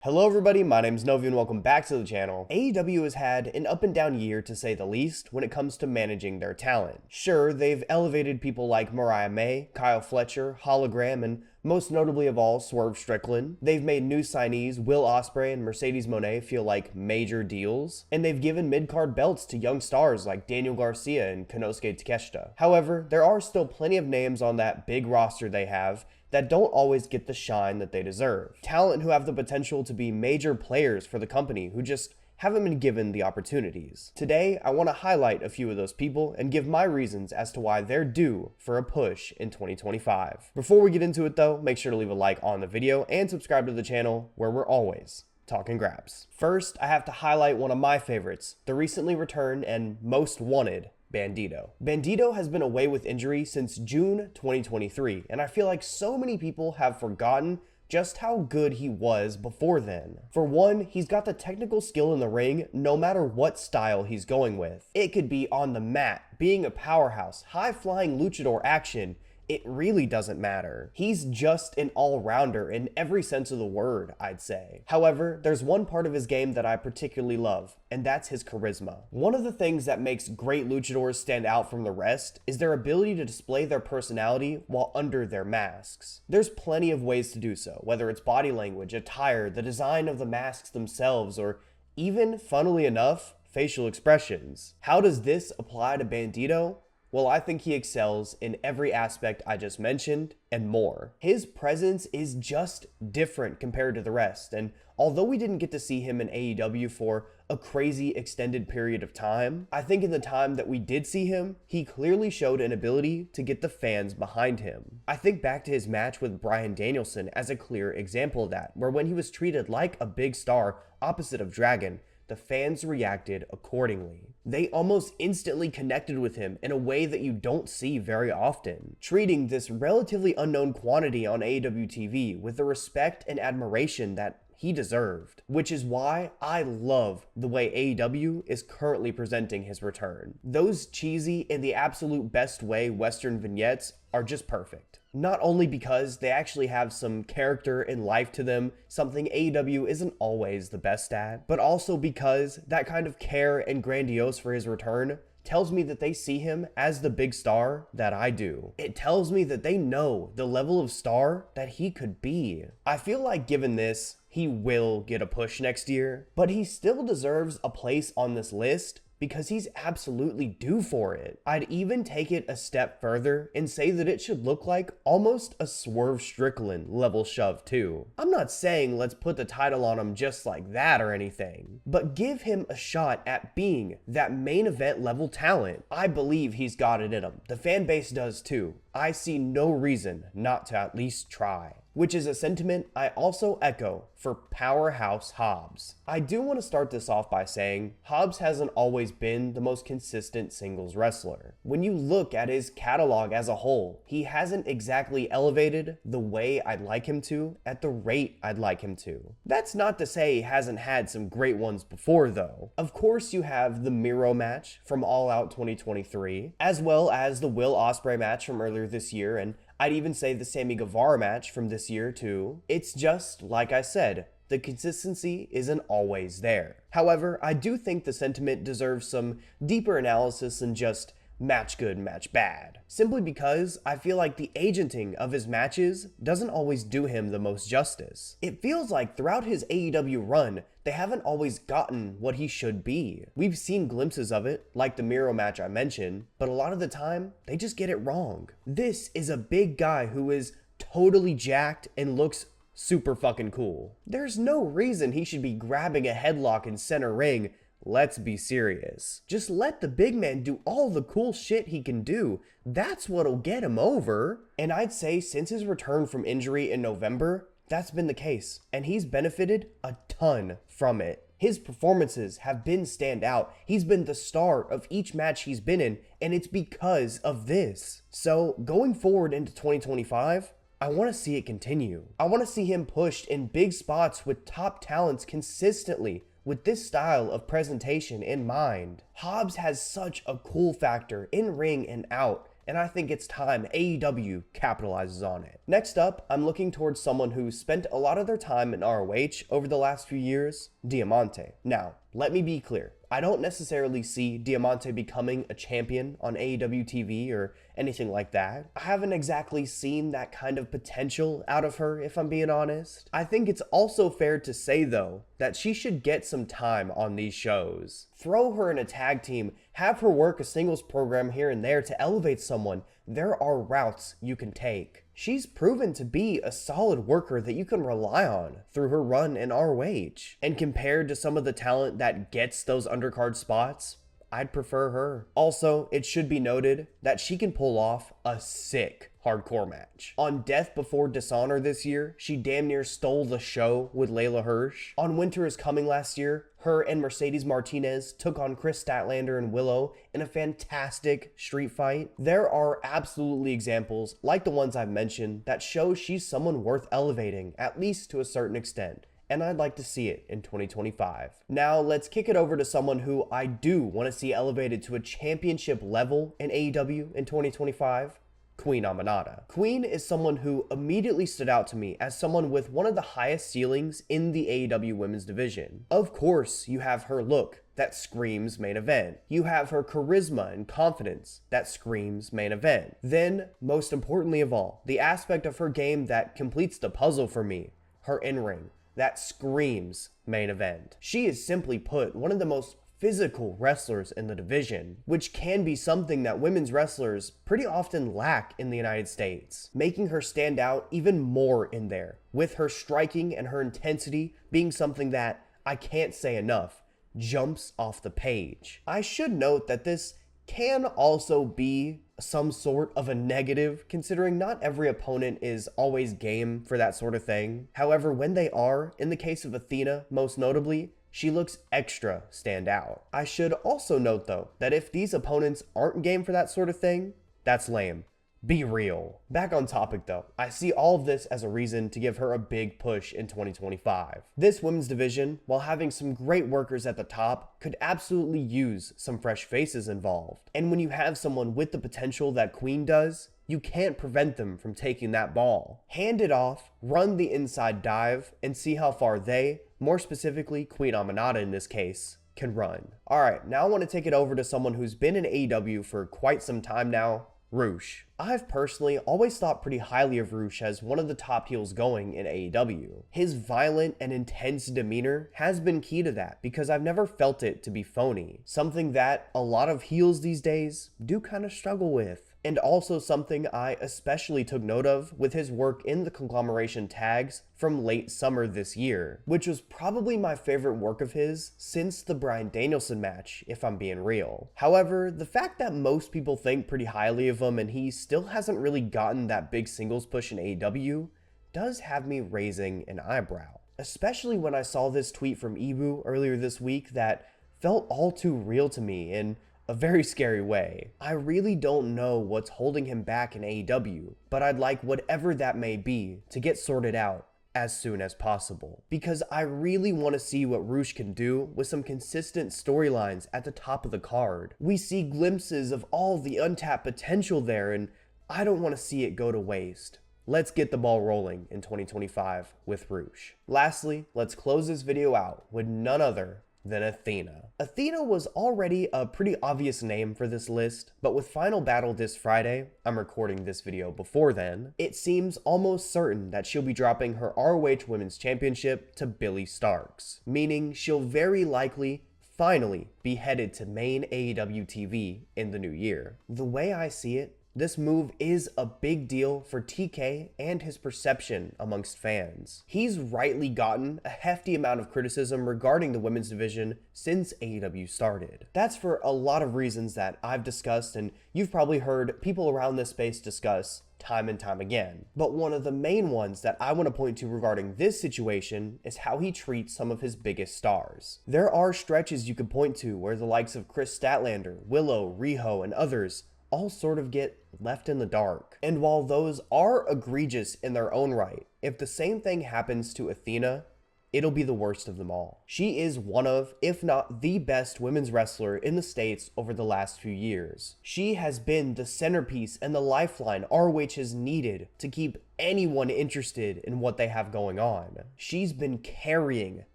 Hello everybody, my name is Novi and welcome back to the channel. AEW has had an up and down year to say the least when it comes to managing their talent. Sure, they've elevated people like Mariah May, Kyle Fletcher, Hologram, and most notably of all, Swerve Strickland. They've made new signees Will Ospreay and Mercedes Moné feel like major deals, and they've given mid-card belts to young stars like Daniel Garcia and Konosuke Takeshita. However, there are still plenty of names on that big roster they have that don't always get the shine that they deserve. Talent who have the potential to be major players for the company who just haven't been given the opportunities. Today, I want to highlight a few of those people and give my reasons as to why they're due for a push in 2025. Before we get into it though, make sure to leave a like on the video and subscribe to the channel where we're always talking grabs. First, I have to highlight one of my favorites, the recently returned and most wanted Bandito. Bandito has been away with injury since June 2023, and I feel like so many people have forgotten just how good he was before then. For one, he's got the technical skill in the ring no matter what style he's going with. It could be on the mat, being a powerhouse, high-flying luchador action. It really doesn't matter. He's just an all-rounder in every sense of the word, I'd say. However, there's one part of his game that I particularly love, and that's his charisma. One of the things that makes great luchadors stand out from the rest is their ability to display their personality while under their masks. There's plenty of ways to do so, whether it's body language, attire, the design of the masks themselves, or even, funnily enough, facial expressions. How does this apply to Bandito? Well, I think he excels in every aspect I just mentioned and more. His presence is just different compared to the rest, and although we didn't get to see him in AEW for a crazy extended period of time, I think in the time that we did see him, he clearly showed an ability to get the fans behind him. I think back to his match with Bryan Danielson as a clear example of that, where when he was treated like a big star opposite of Dragon, the fans reacted accordingly. They almost instantly connected with him in a way that you don't see very often, treating this relatively unknown quantity on AEW TV with the respect and admiration that he deserved, which is why I love the way AEW is currently presenting his return. Those cheesy, in the absolute best way, Western vignettes are just perfect. Not only because they actually have some character and life to them, something AEW isn't always the best at, but also because that kind of care and grandiose for his return tells me that they see him as the big star that I do. It tells me that they know the level of star that he could be. I feel like given this, he will get a push next year, but he still deserves a place on this list because he's absolutely due for it. I'd even take it a step further and say that it should look like almost a Swerve Strickland level shove too. I'm not saying let's put the title on him just like that or anything, but give him a shot at being that main event level talent. I believe he's got it in him. The fan base does too. I see no reason not to at least try. Which is a sentiment I also echo for Powerhouse Hobbs. I do want to start this off by saying Hobbs hasn't always been the most consistent singles wrestler. When you look at his catalog as a whole, he hasn't exactly elevated the way I'd like him to at the rate I'd like him to. That's not to say he hasn't had some great ones before though. Of course you have the Miro match from All Out 2023, as well as the Will Ospreay match from earlier this year, and I'd even say the Sammy Guevara match from this year too. It's just, like I said, the consistency isn't always there. However, I do think the sentiment deserves some deeper analysis than just match good, match bad. Simply because I feel like the agenting of his matches doesn't always do him the most justice. It feels like throughout his AEW run, they haven't always gotten what he should be. We've seen glimpses of it, like the Miro match I mentioned, but a lot of the time, they just get it wrong. This is a big guy who is totally jacked and looks super fucking cool. There's no reason he should be grabbing a headlock in center ring. Let's be serious. Just let the big man do all the cool shit he can do. That's what'll get him over. And I'd say since his return from injury in November, that's been the case, and he's benefited a ton from it. His performances have been standout. He's been the star of each match he's been in, and it's because of this. So going forward into 2025, I want to see it continue. I want to see him pushed in big spots with top talents consistently, with this style of presentation in mind. Hobbs has such a cool factor in ring and out and I think it's time AEW capitalizes on it. Next up, I'm looking towards someone who spent a lot of their time in ROH over the last few years, Diamante. Now, let me be clear. I don't necessarily see Diamante becoming a champion on AEW TV or anything like that. I haven't exactly seen that kind of potential out of her, if I'm being honest. I think it's also fair to say, though, that she should get some time on these shows. Throw her in a tag team, have her work a singles program here and there to elevate someone. There are routes you can take. She's proven to be a solid worker that you can rely on through her run in ROH. And compared to some of the talent that gets those undercard spots, I'd prefer her. Also, it should be noted that she can pull off a sick hardcore match. On Death Before Dishonor this year, she damn near stole the show with Layla Hirsch. On Winter Is Coming last year, her and Mercedes Martinez took on Chris Statlander and Willow in a fantastic street fight. There are absolutely examples, like the ones I've mentioned, that show she's someone worth elevating, at least to a certain extent. And I'd like to see it in 2025. Now, let's kick it over to someone who I do want to see elevated to a championship level in AEW in 2025. Queen Aminata. Queen is someone who immediately stood out to me as someone with one of the highest ceilings in the AEW women's division. Of course, you have her look that screams main event. You have her charisma and confidence that screams main event. Then, most importantly of all, the aspect of her game that completes the puzzle for me, her in-ring, that screams main event. She is, simply put, one of the most physical wrestlers in the division, which can be something that women's wrestlers pretty often lack in the United States, making her stand out even more in there, with her striking and her intensity being something that, I can't say enough, jumps off the page. I should note that this can also be some sort of a negative, considering not every opponent is always game for that sort of thing. However, when they are, in the case of Athena most notably, she looks extra stand out. I should also note though, that if these opponents aren't game for that sort of thing, that's lame. Be real. Back on topic though, I see all of this as a reason to give her a big push in 2025. This women's division, while having some great workers at the top, could absolutely use some fresh faces involved. And when you have someone with the potential that Queen does, you can't prevent them from taking that ball. Hand it off, run the inside dive, and see how far they, more specifically Queen Aminata in this case, can run. Alright, now I want to take it over to someone who's been in AEW for quite some time now, Rush. I've personally always thought pretty highly of Rush as one of the top heels going in AEW. His violent and intense demeanor has been key to that because I've never felt it to be phony, something that a lot of heels these days do kind of struggle with. And also something I especially took note of with his work in the conglomeration tags from late summer this year, which was probably my favorite work of his since the Bryan Danielson match, if I'm being real. However, the fact that most people think pretty highly of him and he still hasn't really gotten that big singles push in AEW does have me raising an eyebrow. Especially when I saw this tweet from Ibu earlier this week that felt all too real to me in a very scary way. I really don't know what's holding him back in AEW, but I'd like whatever that may be to get sorted out as soon as possible. Because I really want to see what Rush can do with some consistent storylines at the top of the card. We see glimpses of all the untapped potential there, and I don't want to see it go to waste. Let's get the ball rolling in 2025 with Rush. Lastly, let's close this video out with none other than Athena. Athena was already a pretty obvious name for this list, but with Final Battle this Friday, I'm recording this video before then, it seems almost certain that she'll be dropping her ROH Women's Championship to Billie Starkz, meaning she'll very likely finally be headed to main AEW TV in the new year. The way I see it, this move is a big deal for TK and his perception amongst fans. He's rightly gotten a hefty amount of criticism regarding the women's division since AEW started. That's for a lot of reasons that I've discussed and you've probably heard people around this space discuss time and time again. But one of the main ones that I want to point to regarding this situation is how he treats some of his biggest stars. There are stretches you could point to where the likes of Chris Statlander, Willow, Riho, and others all sort of get left in the dark. And while those are egregious in their own right, if the same thing happens to Athena, it'll be the worst of them all. She is one of, if not the best women's wrestler in the States over the last few years. She has been the centerpiece and the lifeline ROH has needed to keep anyone interested in what they have going on. She's been carrying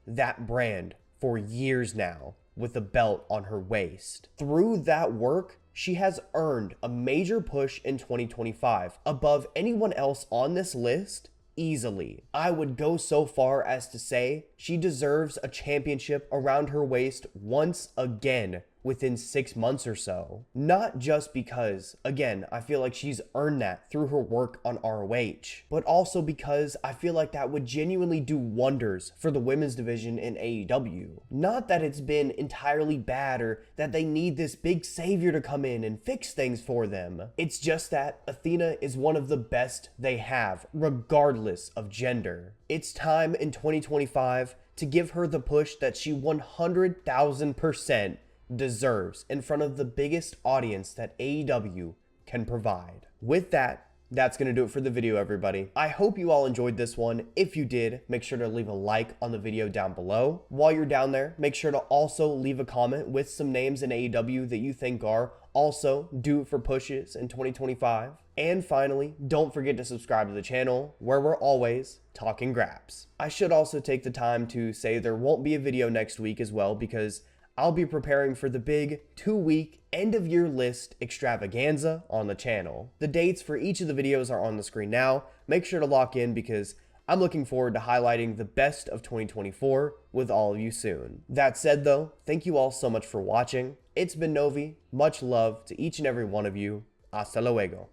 that brand for years now with a belt on her waist. Through that work, she has earned a major push in 2025 above anyone else on this list easily. I would go so far as to say she deserves a championship around her waist once again within 6 months or so. Not just because, again, I feel like she's earned that through her work on ROH, but also because I feel like that would genuinely do wonders for the women's division in AEW. Not that it's been entirely bad or that they need this big savior to come in and fix things for them. It's just that Athena is one of the best they have, regardless of gender. It's time in 2025 to give her the push that she 100,000% deserves in front of the biggest audience that AEW can provide. With that, that's going to do it for the video, everybody. I hope you all enjoyed this one. If you did, make sure to leave a like on the video down below. While you're down there, make sure to also leave a comment with some names in AEW that you think are also due for pushes in 2025. And finally, don't forget to subscribe to the channel where we're always talking graps. I should also take the time to say there won't be a video next week as well because I'll be preparing for the big 2-week end-of-year list extravaganza on the channel. The dates for each of the videos are on the screen now. Make sure to lock in because I'm looking forward to highlighting the best of 2024 with all of you soon. That said though, thank you all so much for watching. It's been Novi. Much love to each and every one of you. Hasta luego.